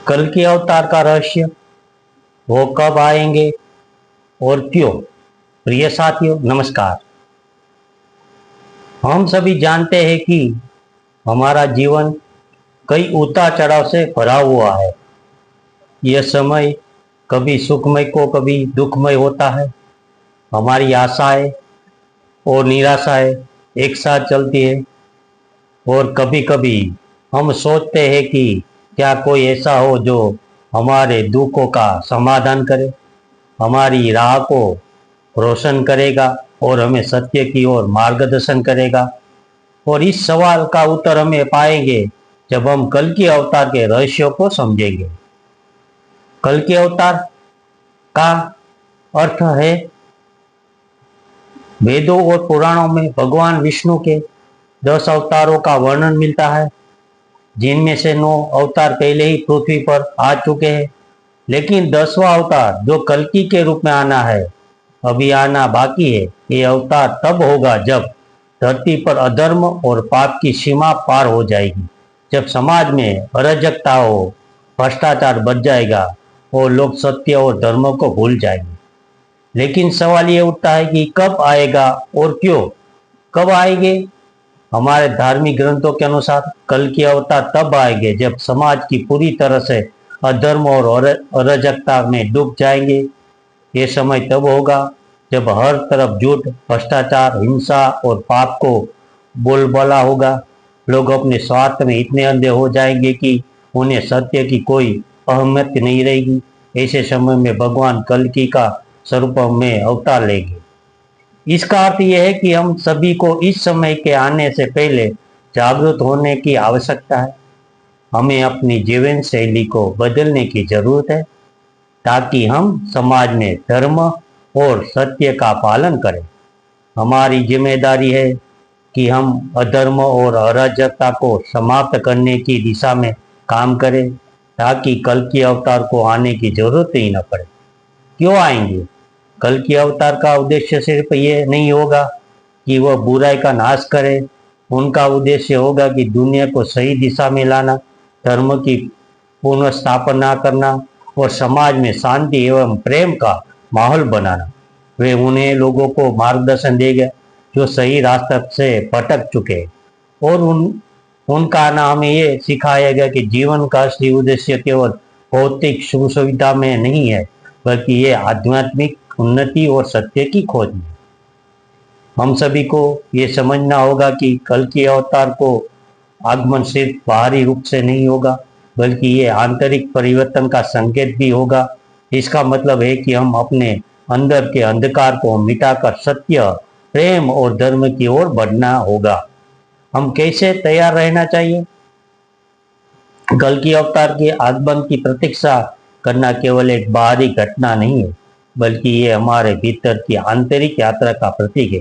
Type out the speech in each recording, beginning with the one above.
कल के अवतार का रहस्य, वो कब आएंगे और क्यों। प्रिय साथियों, नमस्कार। हम सभी जानते हैं कि हमारा जीवन कई उतार चढ़ाव से भरा हुआ है। यह समय कभी सुखमय को कभी दुखमय होता है। हमारी आशाएं और निराशाएं एक साथ चलती है और कभी कभी हम सोचते हैं कि क्या कोई ऐसा हो जो हमारे दुखों का समाधान करे, हमारी राह को रोशन करेगा और हमें सत्य की ओर मार्गदर्शन करेगा। और इस सवाल का उत्तर हमें पाएंगे जब हम कल के अवतार के रहस्यों को समझेंगे। कल के अवतार का अर्थ है, वेदों और पुराणों में भगवान विष्णु के 10 अवतारों का वर्णन मिलता है, जिनमें से 9 अवतार पहले ही पृथ्वी पर आ चुके हैं। लेकिन 10वां अवतार जो कल्कि के रूप में आना है, अभी आना बाकी है। ये अवतार तब होगा जब धरती पर अधर्म और पाप की सीमा पार हो जाएगी, जब समाज में अराजकता हो, भ्रष्टाचार बढ़ जाएगा और लोग सत्य और धर्म को भूल जाएंगे। लेकिन सवाल ये उठता है कि कब आएगा और क्यों। कब आएंगे? हमारे धार्मिक ग्रंथों के अनुसार कल की अवतार तब आएंगे जब समाज की पूरी तरह से अधर्म और अराजकता में डूब जाएंगे। ये समय तब होगा जब हर तरफ झूठ, भ्रष्टाचार, हिंसा और पाप को बोलबाला होगा। लोग अपने स्वार्थ में इतने अंधे हो जाएंगे कि उन्हें सत्य की कोई अहमियत नहीं रहेगी। ऐसे समय में भगवान कल्कि का स्वरूप में अवतार लेंगे। इसका अर्थ यह है कि हम सभी को इस समय के आने से पहले जागरूक होने की आवश्यकता है। हमें अपनी जीवन शैली को बदलने की जरूरत है ताकि हम समाज में धर्म और सत्य का पालन करें। हमारी जिम्मेदारी है कि हम अधर्म और अराजकता को समाप्त करने की दिशा में काम करें ताकि कल के अवतार को आने की जरूरत ही न पड़े। क्यों आएंगे? कल के अवतार का उद्देश्य सिर्फ ये नहीं होगा कि वह बुराई का नाश करे। उनका उद्देश्य होगा कि दुनिया को सही दिशा में लाना, धर्म की पुनर्स्थापना करना और समाज में शांति एवं प्रेम का माहौल बनाना। वे उन्हें लोगों को मार्गदर्शन देगा जो सही रास्ते से भटक चुके, और उनका आना हमें ये सिखाएगा कि जीवन का असली उद्देश्य केवल भौतिक सुख सुविधा में नहीं है, बल्कि ये आध्यात्मिक उन्नति और सत्य की खोज में। हम सभी को ये समझना होगा कि कल के अवतार को आगमन सिर्फ बाहरी रूप से नहीं होगा, बल्कि ये आंतरिक परिवर्तन का संकेत भी होगा। इसका मतलब है कि हम अपने अंदर के अंधकार को मिटाकर सत्य, प्रेम और धर्म की ओर बढ़ना होगा। हम कैसे तैयार रहना चाहिए? कल की अवतार के आगमन की प्रतीक्षा करना केवल एक बाहरी घटना नहीं है, बल्कि ये हमारे भीतर की आंतरिक यात्रा का प्रतीक है।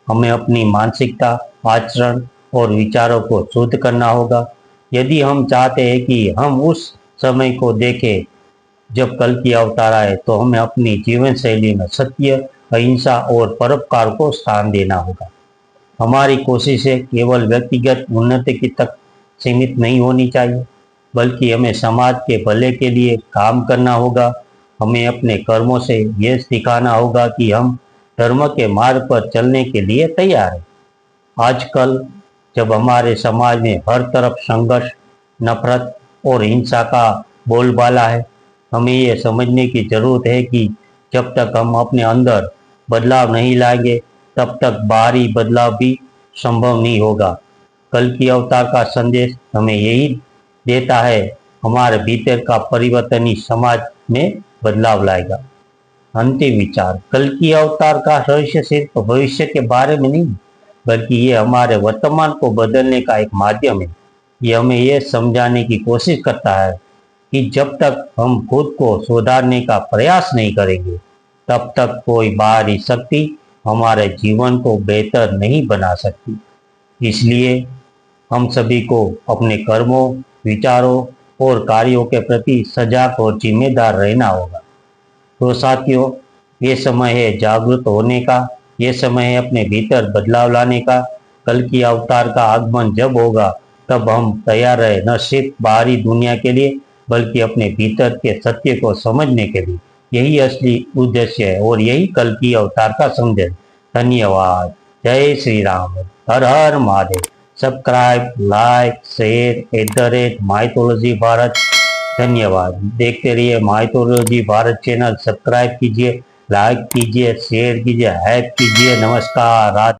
हमें अपनी मानसिकता, आचरण और विचारों को शुद्ध करना होगा यदि हम चाहते हैं कि हम उस समय को देखें जब कल की अवतार आए। तो हमें अपनी जीवन शैली में सत्य, अहिंसा और परोपकार को स्थान देना होगा। हमारी कोशिशें केवल व्यक्तिगत उन्नति की तक सीमित नहीं होनी चाहिए, बल्कि हमें समाज के भले के लिए काम करना होगा। हमें अपने कर्मों से यह दिखाना होगा कि हम धर्म के मार्ग पर चलने के लिए तैयार हैं। आजकल जब हमारे समाज में हर तरफ संघर्ष, नफरत और हिंसा का बोलबाला है, हमें यह समझने की जरूरत है कि जब तक हम अपने अंदर बदलाव नहीं लाएंगे, तब तक बाहरी बदलाव भी संभव नहीं होगा। कल की अवतार का संदेश हमें यही देता है, हमारे भीतर का परिवर्तन ही समाज में बदलाव लाएगा। अंतिम विचार, कल की अवतार का रहस्य सिर्फ भविष्य के बारे में नहीं, बल्कि ये हमारे वर्तमान को बदलने का एक माध्यम है। ये हमें यह समझाने की कोशिश करता है कि जब तक हम खुद को सुधारने का प्रयास नहीं करेंगे, तब तक कोई बाहरी शक्ति हमारे जीवन को बेहतर नहीं बना सकती। इसलिए हम सभी को अपने कर्मों, विचारों और कार्यों के प्रति सजग और जिम्मेदार रहना होगा। तो साथियों, ये समय है जागरूक होने का, ये समय है अपने भीतर बदलाव लाने का। कल की अवतार का आगमन जब होगा, तब हम तैयार रहे, न सिर्फ बाहरी दुनिया के लिए, बल्कि अपने भीतर के सत्य को समझने के लिए। यही असली उद्देश्य है और यही कल की अवतार का संदेश। धन्यवाद। जय श्री राम। हर हर Mahadev. Subscribe, like, share @mythology Bharat. धन्यवाद। देखते रहिए माइथोलॉजी भारत चैनल। सब्सक्राइब कीजिए, लाइक कीजिए, शेयर कीजिए, हैक कीजिए। नमस्कार।